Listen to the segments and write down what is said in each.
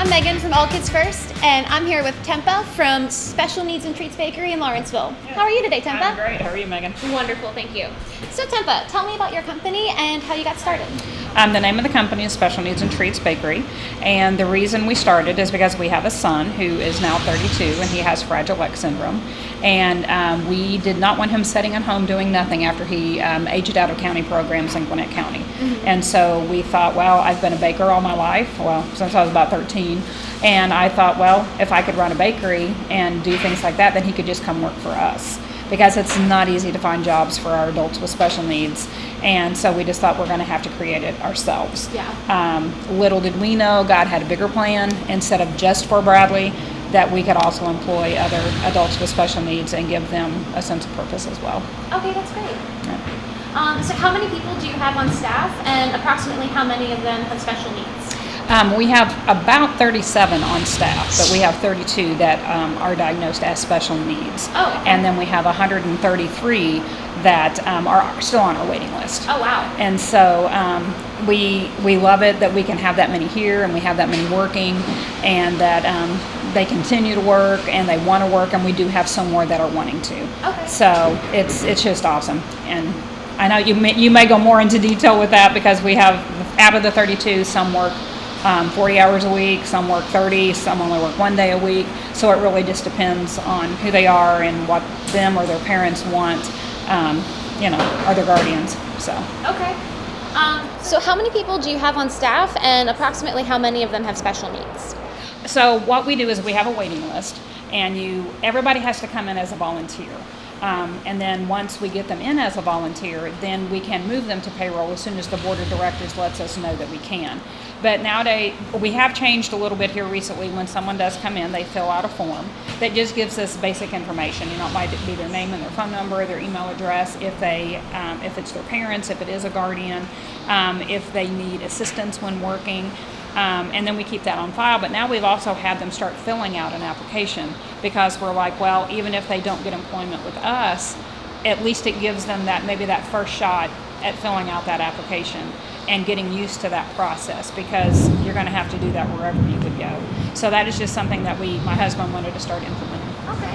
I'm Megan from All Kids First, and I'm here with Tempa from Special Needs and Treats Bakery in Lawrenceville. How are you today, Tempa? I'm great. How are you, Megan? Wonderful, thank you. So Tempa, tell me about your company and how you got started. The name of the company is Special Needs and Treats Bakery, and the reason we started is because we have a son who is now 32 and he has Fragile X syndrome, and we did not want him sitting at home doing nothing after he aged out of county programs in Gwinnett County. And so we thought, well, I've been a baker all my life, well, since I was about 13, and I thought, well, if I could run a bakery and do things like that, then he could just come work for us, because it's not easy to find jobs for our adults with special needs. And so we just thought we're going to have to create it ourselves. Little did we know God had a bigger plan, instead of just for Bradley, that we could also employ other adults with special needs and give them a sense of purpose as well. Okay, that's great. So how many people do you have on staff, and approximately how many of them have special needs? We have about 37 on staff, but we have 32 that are diagnosed as special needs. Oh, okay. And then we have 133 that are still on our waiting list. Oh, wow. And so we love it that we can have that many here, and we have that many working, and that they continue to work and they want to work, and we do have some more that are wanting to. Okay. So it's just awesome. And I know you may go more into detail with that, because we have, out of the 32, some work 40 hours a week, some work 30, some only work 1 day a week. So it really just depends on who they are and what them or their parents want, or their guardians. So. Okay. So how many people do you have on staff, and approximately how many of them have special needs? So what we do is we have a waiting list, and everybody has to come in as a volunteer. And then once we get them in as a volunteer, then we can move them to payroll as soon as the board of directors lets us know that we can. But nowadays, we have changed a little bit here recently. When someone does come in, they fill out a form that just gives us basic information. It might be their name and their phone number, their email address, if it's their parents, if it is a guardian, if they need assistance when working. And then we keep that on file. But now we've also had them start filling out an application, because we're like, well, even if they don't get employment with us, at least it gives them maybe that first shot at filling out that application and getting used to that process, because you're going to have to do that wherever you could go. So that is just something that my husband wanted to start implementing. Okay.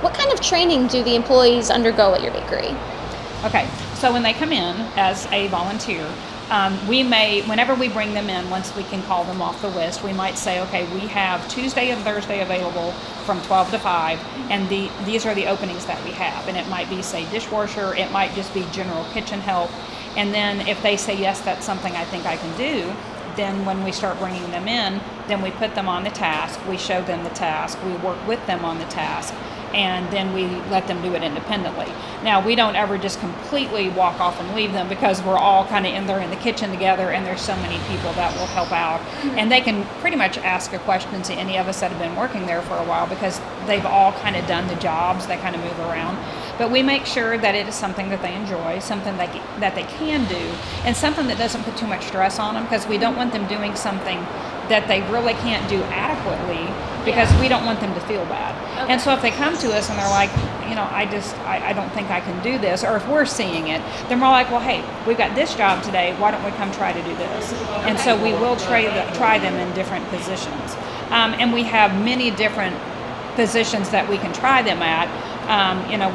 What kind of training do the employees undergo at your bakery? Okay, so when they come in as a volunteer, whenever we bring them in, once we can call them off the list, we might say, okay, we have Tuesday and Thursday available from 12 to 5, and these are the openings that we have. And it might be, say, dishwasher, it might just be general kitchen help. And then if they say, yes, that's something I think I can do, then when we start bringing them in, then we put them on the task, we show them the task, we work with them on the task, and then we let them do it independently. Now, we don't ever just completely walk off and leave them, because we're all kind of in there in the kitchen together, and there's so many people that will help out. And they can pretty much ask a question to any of us that have been working there for a while, because they've all kind of done the jobs, they kind of move around. But we make sure that it is something that they enjoy, something that they can do, and something that doesn't put too much stress on them, because we don't want them doing something that they really can't do adequately, because we don't want them to feel bad. Okay. And so if they come to us and they're like, I don't think I can do this, or if we're seeing it, then we're like, well, hey, we've got this job today, why don't we come try to do this? Okay. And so we will try them in different positions. And we have many different positions that we can try them at.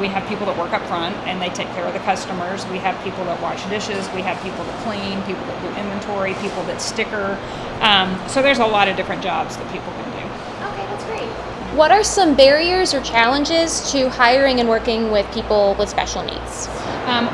We have people that work up front and they take care of the customers. We have people that wash dishes. We have people that clean, people that do inventory, people that sticker. So there's a lot of different jobs that people can do. Okay, that's great. What are some barriers or challenges to hiring and working with people with special needs?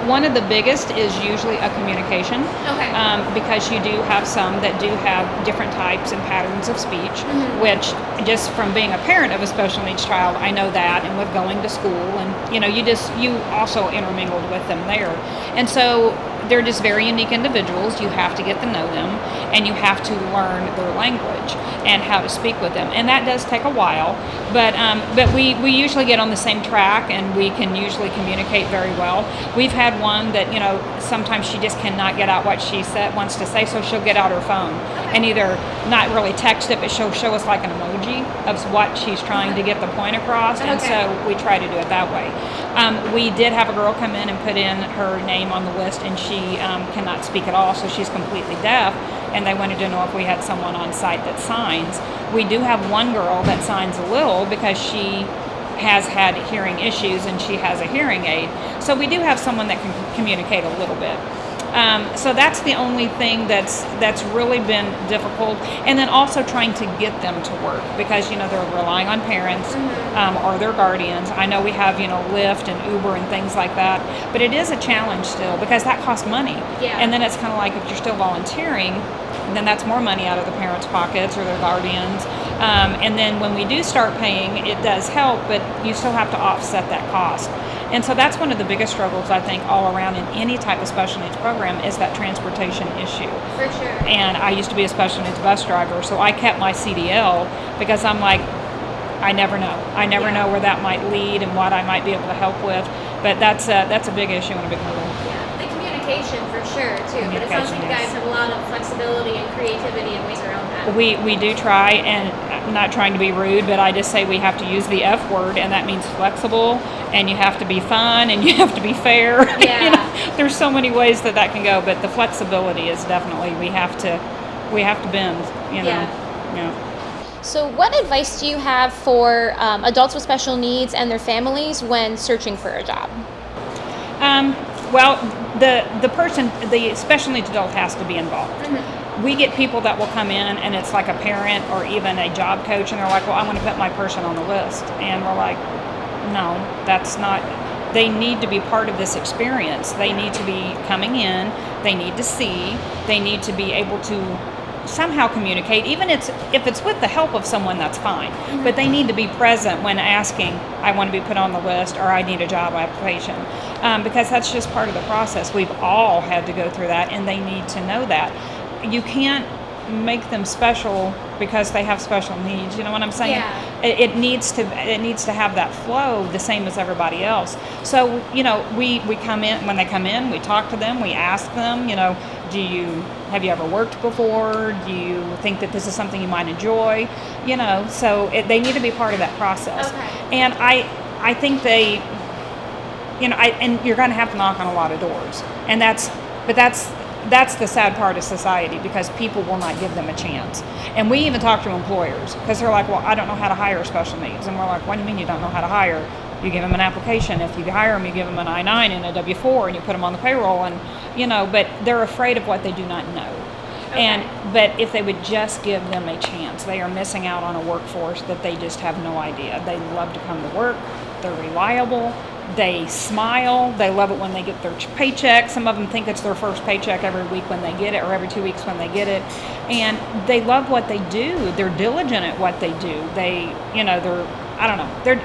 One of the biggest is usually a communication. Okay. Because you do have some that do have different types and patterns of speech, which, just from being a parent of a special needs child, I know that, and with going to school, and you also intermingled with them there. And so they're just very unique individuals. You have to get to know them, and you have to learn their language and how to speak with them. And that does take a while, but we usually get on the same track, and we can usually communicate very well. We've had one that, sometimes she just cannot get out what she wants to say, so she'll get out her phone and either not really text it, but she'll show us like an emoji of what she's trying to get the point across, and so we try to do it that way. We did have a girl come in and put in her name on the list, and she she cannot speak at all, so she's completely deaf, and they wanted to know if we had someone on site that signs. We do have one girl that signs a little because she has had hearing issues and she has a hearing aid. So we do have someone that can communicate a little bit. So that's the only thing that's really been difficult. And then also trying to get them to work because, they're relying on parents or their guardians. I know we have, Lyft and Uber and things like that, but it is a challenge still because that costs money. Yeah. And then it's kind of like if you're still volunteering, then that's more money out of the parents' pockets or their guardians. And then when we do start paying, it does help, but you still have to offset that cost. And so that's one of the biggest struggles, I think, all around in any type of special needs program is that transportation issue. For sure. And I used to be a special needs bus driver, so I kept my CDL because I'm like, I never know. I never know where that might lead and what I might be able to help with. But that's a big issue and a big hurdle. Yeah, the communication for sure, too. But it sounds like you guys have a lot of flexibility and creativity and ways around that. We do try, and I'm not trying to be rude, but I just say we have to use the F word, and that means flexible, and you have to be fun, and you have to be fair. Yeah. There's so many ways that can go, but the flexibility is definitely we have to bend. Yeah. So what advice do you have for adults with special needs and their families when searching for a job? Well, the special needs adult has to be involved. Mm-hmm. We get people that will come in and it's like a parent or even a job coach and they're like, well, I want to put my person on the list. And we're like, no, that's not, they need to be part of this experience. They need to be coming in, they need to see, they need to be able to somehow communicate, even if it's with the help of someone, that's fine. Mm-hmm. But they need to be present when asking, I want to be put on the list or I need a job application. Because that's just part of the process. We've all had to go through that and they need to know that. You can't make them special because they have special needs. You know what I'm saying? Yeah. It needs to have that flow the same as everybody else. So, we come in, when they come in, we talk to them, we ask them, have you ever worked before? Do you think that this is something you might enjoy? So they need to be part of that process. Okay. And I think they, and you're going to have to knock on a lot of doors. And that's the sad part of society because people will not give them a chance. And we even talk to employers because they're like, well, I don't know how to hire special needs. And we're like, what do you mean you don't know how to hire? You give them an application. If you hire them, you give them an I-9 and a W-4 and you put them on the payroll and, but they're afraid of what they do not know. Okay. But if they would just give them a chance, they are missing out on a workforce that they just have no idea. They love to come to work. They're reliable. They smile. They love it when they get their paycheck. Some of them think it's their first paycheck every week when they get it or every 2 weeks when they get it. And they love what they do. They're diligent at what they do.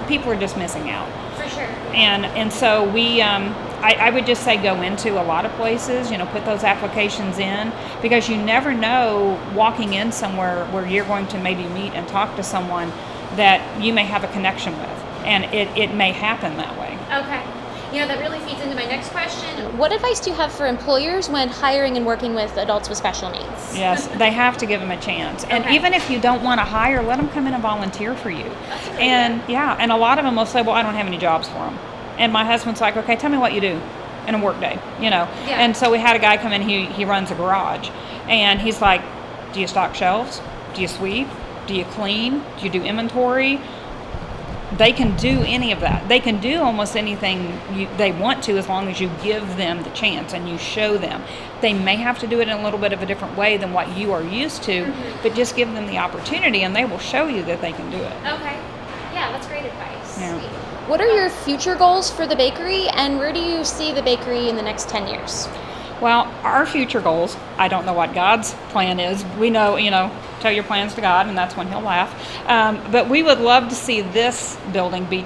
People are just missing out. For sure. And so we, I would just say go into a lot of places, put those applications in because you never know walking in somewhere where you're going to maybe meet and talk to someone that you may have a connection with. And it may happen that way. Okay. That really feeds into my next question. What advice do you have for employers when hiring and working with adults with special needs? Yes, they have to give them a chance. And Okay. even if you don't want to hire, let them come in and volunteer for you. That's a good And idea. yeah, and a lot of them will say, well, I don't have any jobs for them. And my husband's like, okay, tell me what you do in a work day, Yeah. And so we had a guy come in, he runs a garage. And he's like, do you stock shelves? Do you sweep? Do you clean? Do you do inventory? They can do any of that. They can do almost anything they want to as long as you give them the chance and you show them. They may have to do it in a little bit of a different way than what you are used to, Mm-hmm. but just give them the opportunity and they will show you that they can do it. Okay. Yeah, that's great advice. Yeah. Sweet. What are your future goals for the bakery and where do you see the bakery in the next 10 years? Well, our future goals, I don't know what God's plan is. We know, tell your plans to God, and that's when He'll laugh. But we would love to see this building be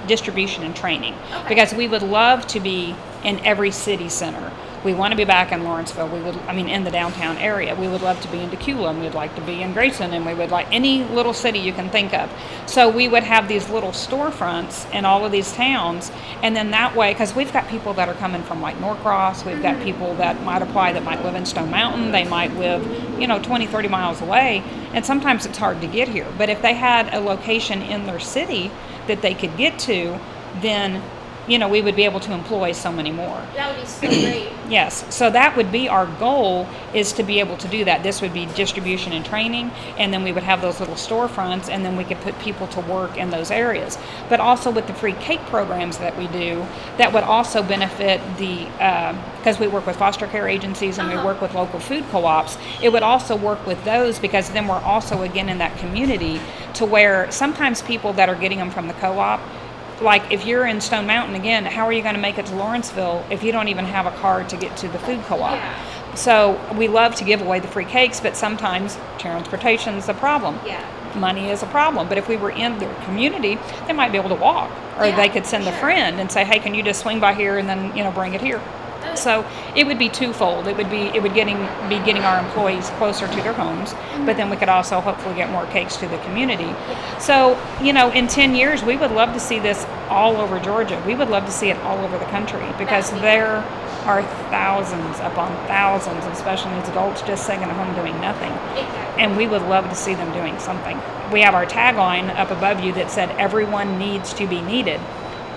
distribution and training, Okay. because we would love to be in every city center. We want to be back in Lawrenceville. In the downtown area. We would love to be in Tequila. We'd like to be in Grayson, and we would like any little city you can think of. So we would have these little storefronts in all of these towns, and then that way, because we've got people that are coming from like Norcross, we've got people that might apply that might live in Stone Mountain, they might live, 20, 30 miles away, and sometimes it's hard to get here. But if they had a location in their city that they could get to, then we would be able to employ so many more. That would be so great. Yes, so that would be our goal, is to be able to do that. This would be distribution and training, and then we would have those little storefronts, and then we could put people to work in those areas. But also with the free cake programs that we do, that would also benefit because we work with foster care agencies and we work with local food co-ops, it would also work with those, because then we're also again in that community, to where sometimes people that are getting them from the co-op, like if you're in Stone Mountain, again, how are you going to make it to Lawrenceville if you don't even have a car to get to the food co-op? Yeah. So we love to give away the free cakes, but sometimes transportation's a problem. Yeah. Money is a problem. But if we were in their community, they might be able to walk, or they could send a friend and say, hey, can you just swing by here and then bring it here? So it would be twofold. It would be getting our employees closer to their homes, but then we could also hopefully get more cakes to the community. So, in 10 years, we would love to see this all over Georgia. We would love to see it all over the country, because there are thousands upon thousands of special needs adults just sitting at home doing nothing. Exactly. And we would love to see them doing something. We have our tagline up above you that said, everyone needs to be needed.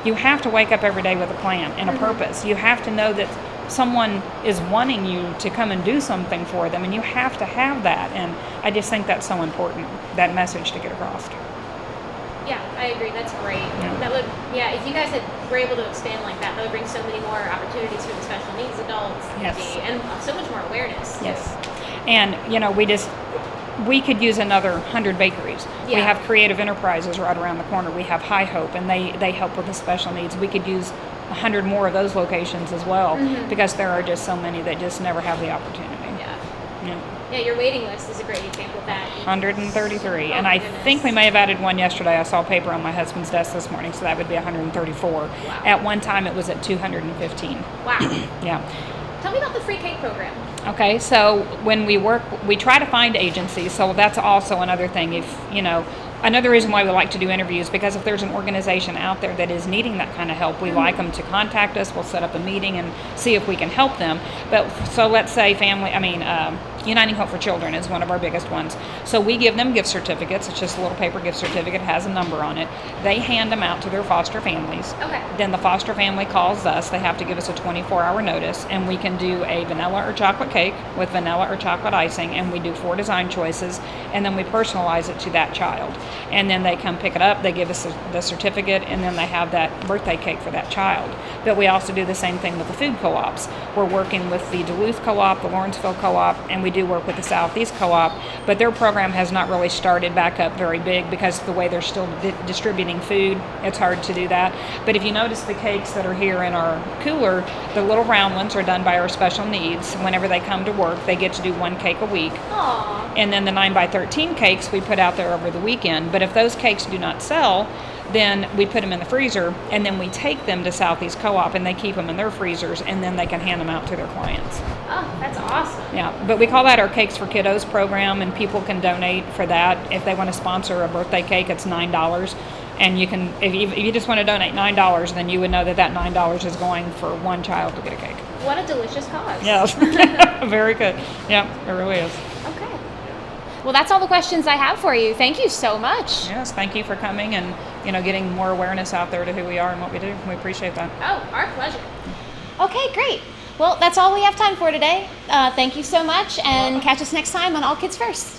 You have to wake up every day with a plan and a purpose. You have to know that someone is wanting you to come and do something for them, and you have to have that. And I just think that's so important, that message to get across. Yeah, I agree. That's great. Yeah. That would, if you guys were able to expand like that would bring so many more opportunities for the special needs adults, Yes. and so much more awareness. Too. Yes. And, we could use another 100 bakeries. We Yeah. have Creative Enterprises right around the corner. We have High Hope, and they help with the special needs. We could use 100 more of those locations as well, because there are just so many that just never have the opportunity. Yeah. Yeah. Yeah, your waiting list is a great example of that. 133, and my I goodness. think we may have added one yesterday. I saw paper on my husband's desk this morning, so that would be 134. Wow. At one time, it was at 215. Wow. Yeah. Tell me about the free cake program. Okay, so when we work, we try to find agencies, so that's also another thing. Another reason why we like to do interviews, because if there's an organization out there that is needing that kind of help, we like them to contact us. We'll set up a meeting and see if we can help them. But so let's say Uniting Hope for Children is one of our biggest ones. So we give them gift certificates. It's just a little paper gift certificate, has a number on it. They hand them out to their foster families. Okay. Then the foster family calls us. They have to give us a 24-hour notice, and we can do a vanilla or chocolate cake with vanilla or chocolate icing, and we do 4 design choices, and then we personalize it to that child. And then they come pick it up, they give us the certificate, and then they have that birthday cake for that child. But we also do the same thing with the food co-ops. We're working with the Duluth Co-op, the Lawrenceville Co-op, and we do work with the Southeast Co-op, but their program has not really started back up very big, because the way they're still distributing food, it's hard to do that. But if you notice the cakes that are here in our cooler, the little round ones are done by our special needs. Whenever they come to work, they get to do 1 cake a week. Aww. And then the 9x13 cakes we put out there over the weekend. But if those cakes do not sell, then we put them in the freezer, and then we take them to Southeast Co-op, and they keep them in their freezers, and then they can hand them out to their clients. Oh, that's awesome. Yeah, but we call that our Cakes for Kiddos program, and people can donate for that. If they want to sponsor a birthday cake, it's $9. And you can, if you just want to donate $9, then you would know that $9 is going for one child to get a cake. What a delicious cause. Yes, very good. Yeah, it really is. Okay. Well, that's all the questions I have for you. Thank you so much. Yes, thank you for coming and getting more awareness out there to who we are and what we do. We appreciate that. Oh, our pleasure. Okay, great. Well, that's all we have time for today. Thank you so much, and catch us next time on All Kids First.